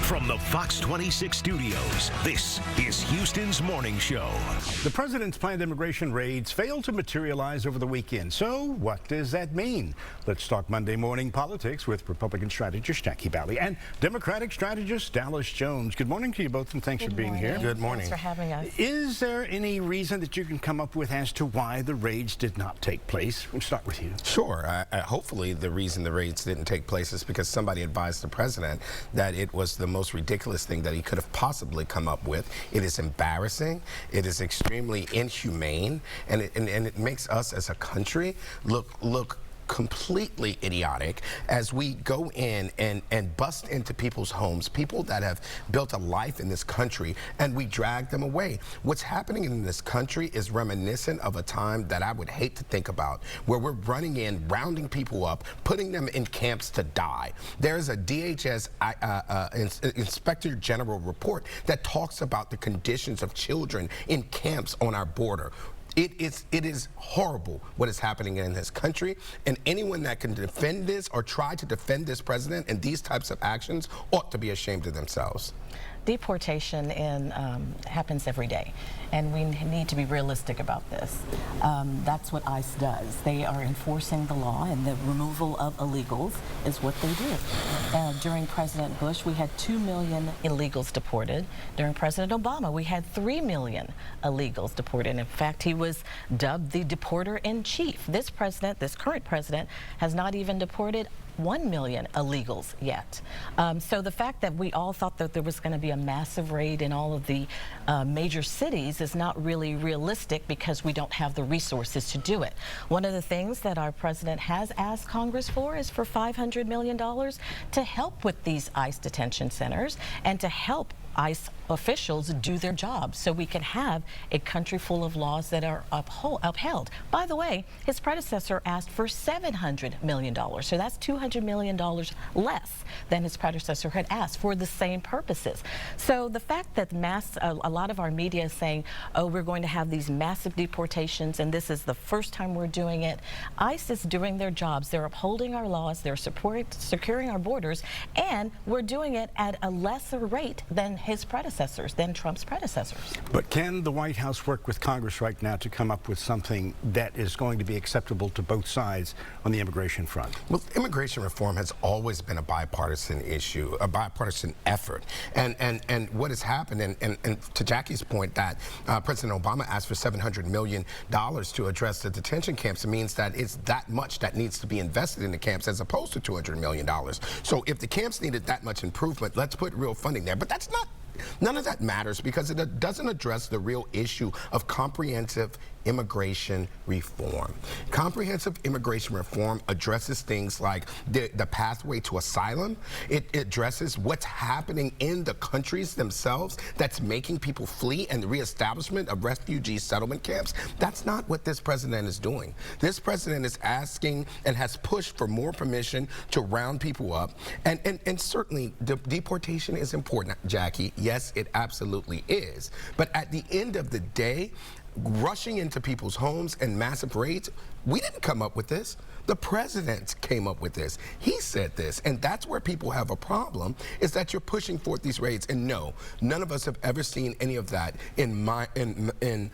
From the Fox 26 studios, this is Houston's Morning Show. The president's planned immigration raids failed to materialize over the weekend. So what does that mean? Let's talk Monday morning politics with Republican strategist Jackie Bally and Democratic strategist Dallas Jones. Good morning to you both, and thanks for being here. Good morning. Thanks for having us. Is there any reason that you can come up with as to why the raids did not take place? We'll start with you. Sure. Hopefully the reason the raids didn't take place is because somebody advised the president that it was the most ridiculous thing that he could have possibly come up with. It is embarrassing. It is extremely inhumane, and it makes us as a country look completely idiotic as we go in and bust into people's homes, people that have built a life in this country, and we drag them away. What's happening in this country is reminiscent of a time that I would hate to think about, where we're running in, rounding people up, putting them in camps to die. There's a DHS Inspector General report that talks about the conditions of children in camps on our border. It is horrible what is happening in this country, and anyone that can defend this or try to defend this president and these types of actions ought to be ashamed of themselves. Deportation happens every day, and we need to be realistic about this. That's what ICE does. They are enforcing the law, and the removal of illegals is what they do. During President Bush, we had 2 million illegals deported. During President Obama, we had 3 million illegals deported. In fact, he was dubbed the deporter-in-chief. This current president, has not even deported 1 million illegals yet. So the fact that we all thought that there was going to be a massive raid in all of the major cities is not really realistic, because we don't have the resources to do it. One of the things that our president has asked Congress for is for $500 million to help with these ICE detention centers and to help ICE officials do their jobs, so we can have a country full of laws that are upheld. By the way, his predecessor asked for $700 million, so that's $200 million less than his predecessor had asked for the same purposes. So the fact that a lot of our media is saying, oh, we're going to have these massive deportations and this is the first time we're doing it. ICE is doing their jobs. They're upholding our laws. They're securing our borders, and we're doing it at a lesser rate than his predecessors, than Trump's predecessors. But can the White House work with Congress right now to come up with something that is going to be acceptable to both sides on the immigration front? Well, immigration reform has always been a bipartisan issue, a bipartisan effort. And what has happened, and to Jackie's point, that President Obama asked for $700 million to address the detention camps, it means that it's that much that needs to be invested in the camps as opposed to $200 million. So if the camps needed that much improvement, let's put real funding there. But that's not. None of that matters, because it doesn't address the real issue of comprehensive immigration reform. Comprehensive immigration reform addresses things like the pathway to asylum. It addresses what's happening in the countries themselves that's making people flee, and the reestablishment of refugee settlement camps. That's not what this president is doing. This president is asking and has pushed for more permission to round people up. And certainly deportation is important, Jackie. Yes, it absolutely is. But at the end of the day, rushing into people's homes and massive raids, we didn't come up with this. The president came up with this. He said this, and that's where people have a problem, is that you're pushing forth these raids. And no, none of us have ever seen any of that in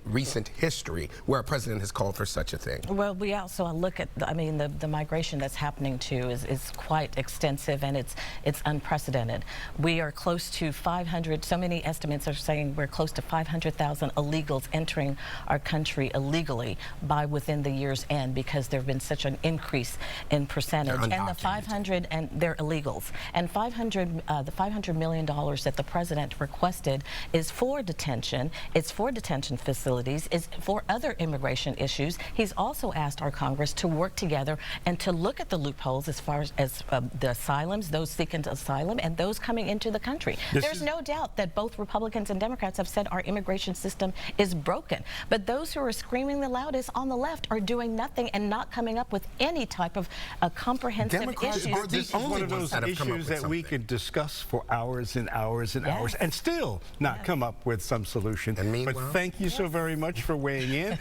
recent history where a president has called for such a thing. Well, we also look at, the migration that's happening too is quite extensive, and it's unprecedented. We are close to 500, so many estimates are saying we're close to 500,000 illegals entering our country illegally by within the year's end, because there have been such an increase in percentage. And the 500, and they're illegals. And the $500 million that the president requested is for detention. It's for detention facilities. It's for other immigration issues. He's also asked our Congress to work together and to look at the loopholes as far as the asylums, those seeking asylum, and those coming into the country. There's no doubt that both Republicans and Democrats have said our immigration system is broken. But those who are screaming the loudest on the left are doing nothing and not coming up with any type of comprehensive issue. This is one of those issues that we could discuss for hours and hours and hours and still not come up with some solution. But thank you so very much for weighing in.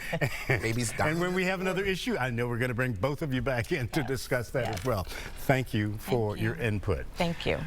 And when we have another issue, I know we're going to bring both of you back in to discuss that as well. Thank you for your input. Thank you.